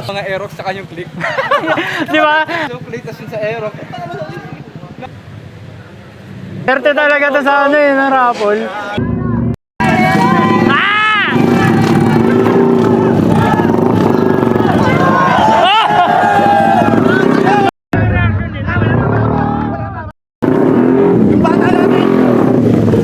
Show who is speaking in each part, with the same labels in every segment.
Speaker 1: Mga Aerox saka yung click.
Speaker 2: Di ba?
Speaker 1: Yung click tas yung sa Aerox.
Speaker 2: Swerte talaga to sa ano yun, ang raffle. Ah!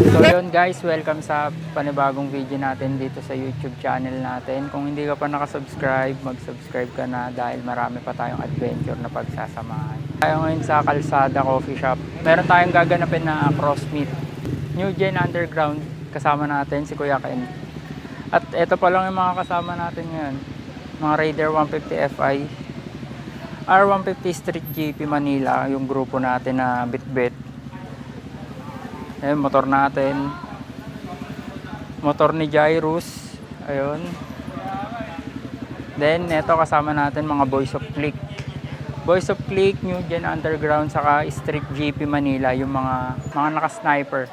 Speaker 2: So yun guys, welcome sa panibagong video natin dito sa YouTube channel natin. Kung hindi ka pa nakasubscribe, mag-subscribe ka na dahil marami pa tayong adventure na pagsasamahan. Tayo ngayon sa Kalsada Coffee Shop. Meron tayong gaganapin na cross meet. New Gen Underground, kasama natin si Kuya Ken. At ito pa lang yung mga kasama natin ngayon. Mga Raider 150 Fi, R150 Street GP Manila, yung grupo natin na Bitbit. Ayun, motor natin. Motor ni Jairus. Ayun. Then, ito kasama natin mga Boys of Click. Boys of Click, New Gen Underground, saka Street GP Manila, yung mga naka-sniper.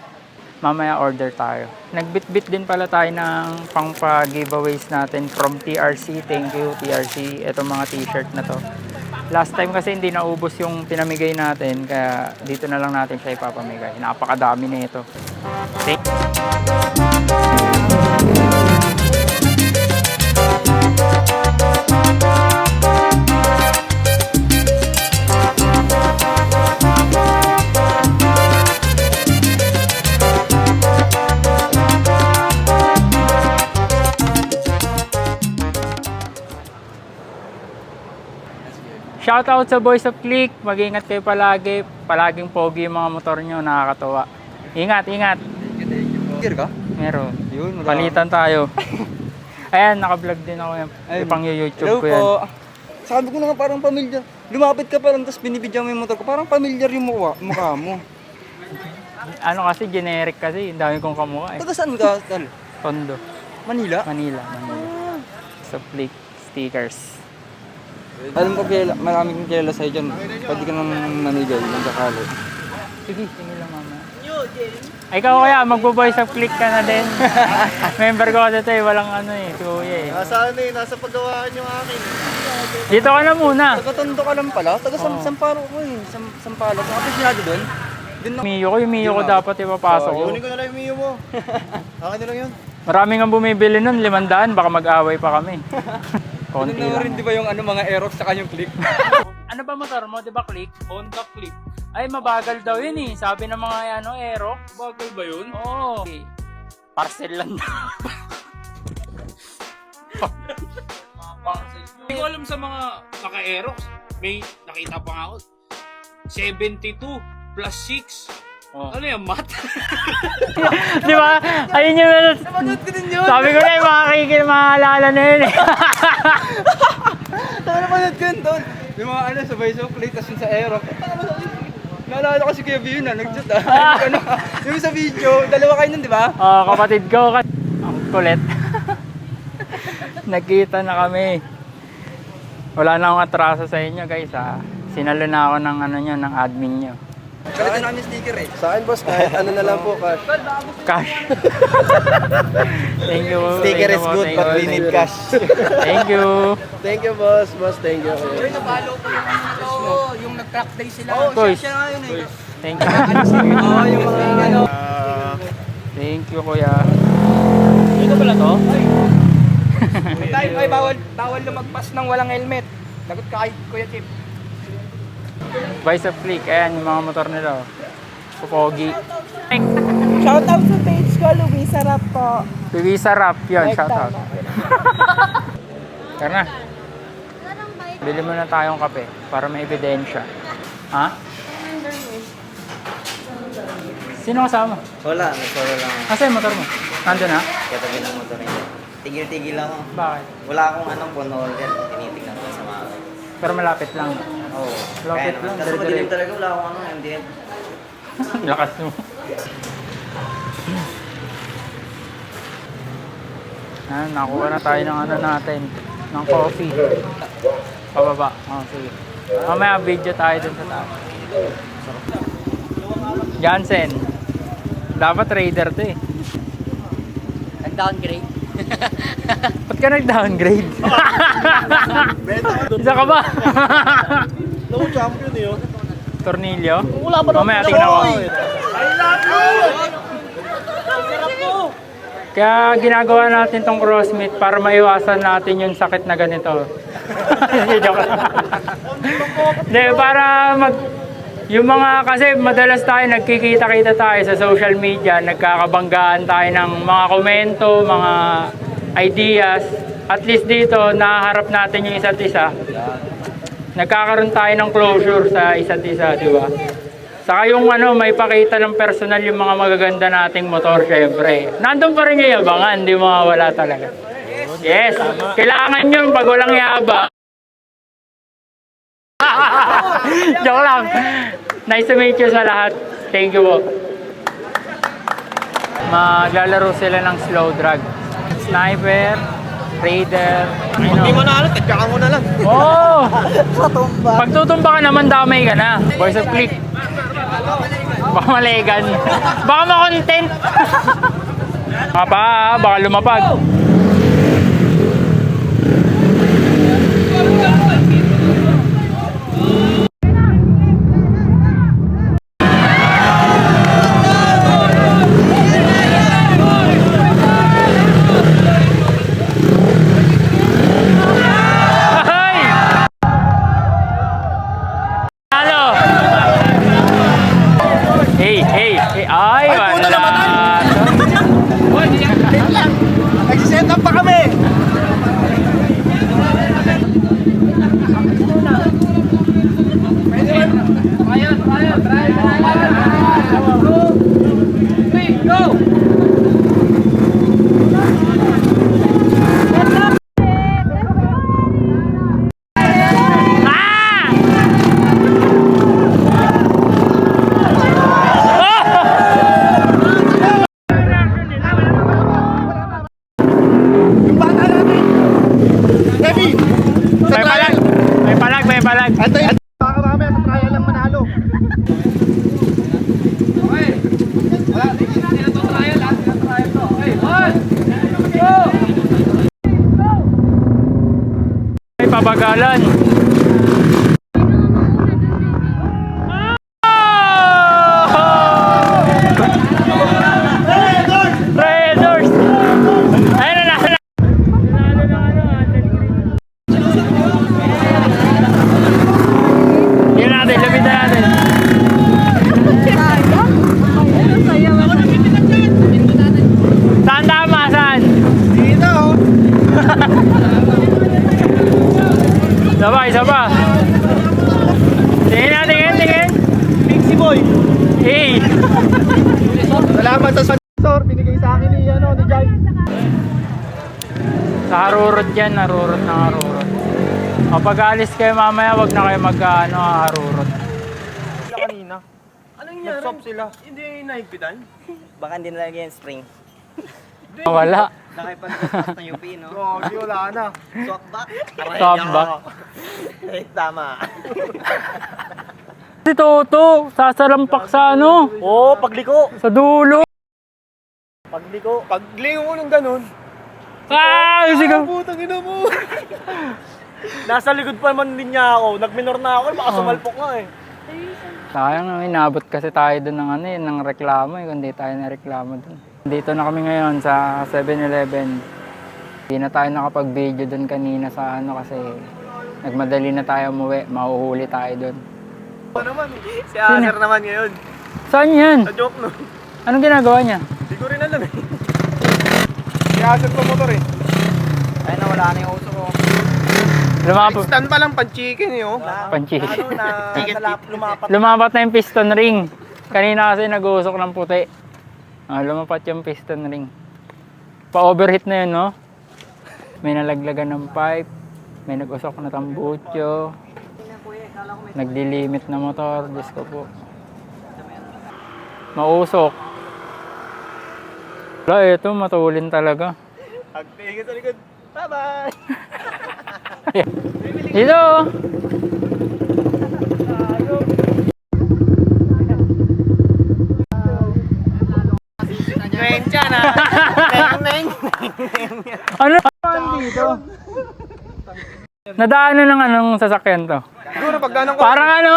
Speaker 2: Mamaya order tayo. Nagbitbit din pala tayo ng pang-giveaways natin from TRC. Thank you, TRC. Itong mga t-shirt na to. Last time kasi hindi naubos yung pinamigay natin, kaya dito na lang natin siya ipapamigay. Napakadami na ito. Shoutout sa Boys of Click. Mag-ingat kayo palagi. Palaging pogi yung mga motor nyo. Nakakatuwa. Ingat, ingat.
Speaker 1: Gear ka?
Speaker 2: Meron.
Speaker 1: Yun,
Speaker 2: Palitan tayo. Ayan, naka-vlog din ako yan. Ipang YouTube ko yan.
Speaker 1: Po. Sabi ko na nga parang pamilyar. Lumapit ka parang tapos binibidyan mo yung motor ko. Parang pamilyar yung mukha mo.
Speaker 2: Ano kasi, generic kasi. Ang dami kong kamukha eh.
Speaker 1: Taga saan ka, Tal?
Speaker 2: Tondo.
Speaker 1: Manila?
Speaker 2: Manila. Sa Click stickers.
Speaker 1: Alam ko, marami kong kilala sa'yo dyan. Pwede ka nang mamigay ng sakali.
Speaker 2: Sige, sige lang mama. Ay, ikaw kaya, magbo-Boys of Click ka na din. Member ko dito eh, walang ano eh, si Kuya eh.
Speaker 3: Nasa ano eh, nasa paggawaan yung akin.
Speaker 2: Dito ka na muna.
Speaker 1: Taga-Tondo ka lang pala. Taga-Sampalo ko eh. Sampalo. Kung apisyado doon.
Speaker 2: Yung Mio ko dapat ipapasok ko.
Speaker 3: Kunin ko na lang yung Mio mo. Akin na lang yun.
Speaker 2: Maraming ang bumibili nun, 500, baka mag-away pa kami. Konti
Speaker 1: Ano
Speaker 2: lang.
Speaker 1: rin di ba yung mga Aerox saka yung click?
Speaker 2: Ano ba motor mo, di ba Click? Honda Click. Ay, mabagal daw yun eh. Sabi ng mga Aero.
Speaker 1: Bagal ba yun?
Speaker 2: Oo. Okay. Parcel lang daw.
Speaker 4: Hindi ko alam sa mga naka-Aerox. May nakita pa nga ako. 72 plus 6.
Speaker 2: Oh.
Speaker 4: Ano yan, mat?
Speaker 2: Di ba? Ayun yung
Speaker 1: Napanood ko din yun!
Speaker 2: sabi ko na yung mga maalala na yun eh.
Speaker 1: Napanood ko yun doon! Yung mga sabay so click tas yung sa Aerox. Naalala ko si Kuya B yun nag-chat yung sa video, dalawa kayo nun di ba?
Speaker 2: Kapatid ko. Ang kulit. Nagkita na kami. Wala na akong atraso sa inyo guys ha. Sinalo na ako ng nyo, ng admin nyo.
Speaker 1: Kalitan namin sticker eh.
Speaker 3: Sa akin boss, kahit ano na lang po, cash.
Speaker 2: Cash. Thank you.
Speaker 3: Sticker
Speaker 2: Thank
Speaker 3: is
Speaker 2: you po,
Speaker 3: good,
Speaker 2: thank
Speaker 3: but
Speaker 2: you,
Speaker 3: we
Speaker 2: thank
Speaker 3: need
Speaker 2: you.
Speaker 3: cash.
Speaker 2: Thank you.
Speaker 3: Thank you boss, thank you.
Speaker 1: Nabalo ko yung nag-track day sila.
Speaker 2: Boys.
Speaker 1: Siya nga yun eh.
Speaker 2: Thank you.
Speaker 1: Yung mga
Speaker 2: Thank you kuya. Dito pala to?
Speaker 1: ay bawal lumagpas ng walang helmet. Lagot ka kay Kuya Chip.
Speaker 2: Boys of Click. Ayan yung mga motor nila. Pupogi.
Speaker 5: Shoutout sa page ko, Luisa Rap po.
Speaker 2: Luisa Rap yun.
Speaker 5: Like
Speaker 2: Shoutout.
Speaker 5: tama.
Speaker 2: Tara na. Bili mo na tayong kape para may ebidensya. Ha? Sino kasama?
Speaker 6: Wala, nagsolo lang ako.
Speaker 2: Asa yung motor mo? Nandun na?
Speaker 6: Katabi ng motor niya. Tigil-tigil lang ako.
Speaker 2: Bakit?
Speaker 6: Wala akong phone holder. Tinitignan ko sa mga.
Speaker 2: Pero malapit lang.
Speaker 6: Oo.
Speaker 2: Lapit lang,
Speaker 6: Kasi
Speaker 2: dire-dire.
Speaker 6: madilim talaga, wala akong MDF.
Speaker 2: Lakas mo. Nakuha na tayo ng natin. Ng coffee. Pababa. Sige. Mamaya video tayo dun sa taas. Jansen. Dapat Raider to eh.
Speaker 5: Nag-downgrade.
Speaker 2: Ba't ka nag-downgrade? Isa ka ba?
Speaker 3: No, champion yun.
Speaker 2: Tornilyo?
Speaker 3: Wala pa naman.
Speaker 2: Mamaya tingnan ko. Kaya ginagawa natin tong crossfit para maiwasan natin yung sakit na ganito. Joke lang. Hindi, para yung mga, kasi madalas tayo nagkikita-kita tayo sa social media, nagkakabanggaan tayo ng mga komento, mga ideas. At least dito, nahaharap natin yung isa't isa. Nagkakaroon tayo ng closure sa isa't isa, di ba? Saka yung may pakita ng personal yung mga magaganda nating motor, syempre. Nandun pa rin yung yabangan, di mawawala talaga. Yes, kailangan yun pag walang yaba. Joke lang. Nice to meet you sa lahat. Thank you po. Maglalaro sila ng slow drag. Sniper, Raider,
Speaker 3: Hindi mo na alam, tagyakan mo na lang.
Speaker 2: oh! Pag tutumba ka naman, damay ka na. Voice of click. Baka malegan. Baka ma-content. Baka lumapag. Hey, ay, wala.
Speaker 3: Nagsiset up pa kami. May palag. Antay, baka mamaya sa trial lang manalo.
Speaker 2: May pabagalan. Raiders! Ayun na. Lapitan natin. Saan tama? Saan?
Speaker 3: Dito.
Speaker 2: Sabay. Tingin natin, tingin.
Speaker 3: Pixie Boy.
Speaker 2: Hey!
Speaker 3: Salamat sa sponsor. Binigay sa akin ni Jai.
Speaker 2: Sa harurot yan, harurot. Kapag alis kayo mamaya, wag na kayo harurot.
Speaker 3: Kanina. Anong nangyari? Nag-stop sila. Hindi naigpitan?
Speaker 6: Baka hindi nalagyan yung spring.
Speaker 2: Wala.
Speaker 6: Nakipag-stop ng UP, no?
Speaker 3: Gogi, wala na.
Speaker 6: Swap back.
Speaker 2: Stop back.
Speaker 6: Tama.
Speaker 2: Si Toto, sasalampak sa
Speaker 3: Oo, pagliko.
Speaker 2: sa dulo.
Speaker 3: Pagliko. Paglingo mo ng ganun.
Speaker 2: Ah, sigaw.
Speaker 3: Putang ina mo. Nasa likod pa man din niya ako. Nagminor na ako. Baka sumalpok nga eh.
Speaker 2: Sayang, inabot kasi tayo doon ng ng reklamo kung hindi tayo nareklamo doon. Dito na kami ngayon sa 7-Eleven. Hindi na tayo nakapag-video doon kanina sa kasi nagmadali na tayo umuwi. Mahuhuli tayo doon.
Speaker 3: Ano naman? Si Aner naman ngayon.
Speaker 2: Saan yan?
Speaker 3: Sa joke no.
Speaker 2: Anong ginagawa niya?
Speaker 3: Hindi ko rin alam eh. Si Aner pa motor eh.
Speaker 6: Ay, nawala na yung uso ko.
Speaker 3: Stand pa lang pan-chicken eh oh.
Speaker 2: Panchi.
Speaker 3: Lumapat.
Speaker 2: Lumapat na yung piston ring. Kanina kasi nag-uusok ng puti. Lumapat yung piston ring. Pa-overheat na yun, no? May nalaglagan ng pipe. May nag-usok na tambutso. Nagdilimit na motor. Diyos ko po. Mausok. Wala, ito matulin talaga.
Speaker 3: Pagtingin sa likod. Bye-bye!
Speaker 2: Dito!
Speaker 3: Kwensya na! Neng!
Speaker 2: Ano dito? Nadaanan ng anong sasakyan to?
Speaker 1: Siguro pagdanong ko.
Speaker 2: Parang ano,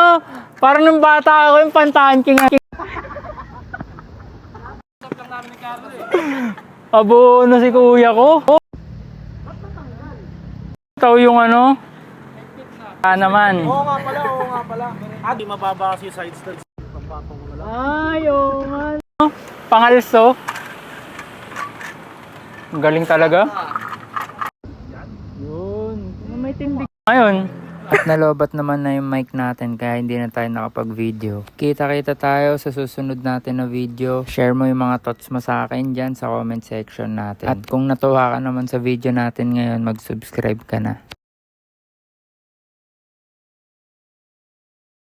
Speaker 2: parang nung bata ako yung pantanking. Abo, ano si kuya ko? Ikaw yung ano? Naman.
Speaker 3: Oo nga pala. Di mababa kasi yung side studs. Pampatong ko na lang.
Speaker 2: Ay, oo nga. Pangalso. Ang galing talaga. Yun. May tindig. Ngayon, at nalobat naman na yung mic natin kaya hindi na tayo nakapag-video. Kita-kita tayo sa susunod natin na video. Share mo yung mga thoughts mo sa akin dyan sa comment section natin. At kung natuwa ka naman sa video natin ngayon, mag-subscribe ka na.